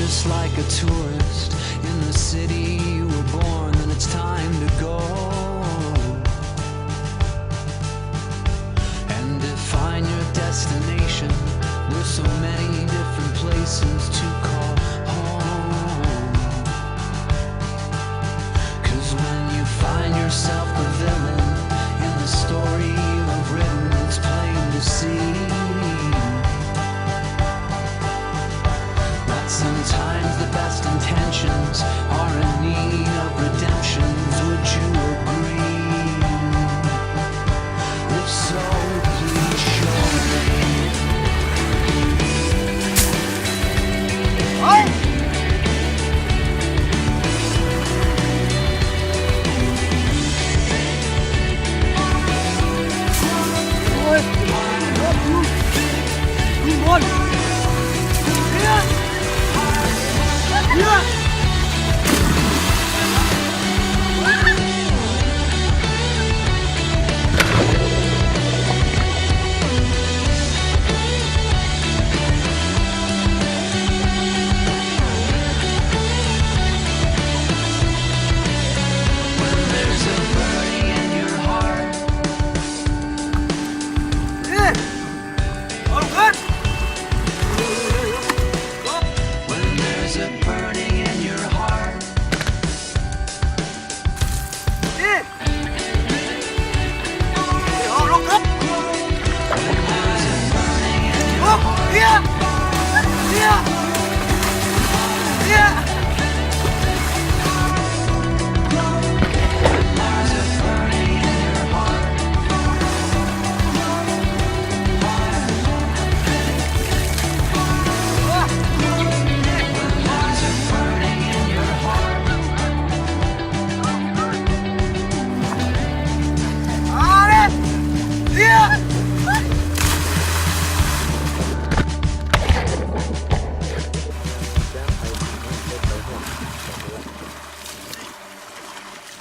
just like a tourist in the city you were born, then it's time to go and define your destination. There's so many different places to call home, 'cause when you find yourself the villain in the story you have written, it's plain to see that sometimes the best intentions are in need of redemptions. Would you agree? If so, please show me.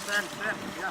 Ven, ven, ya.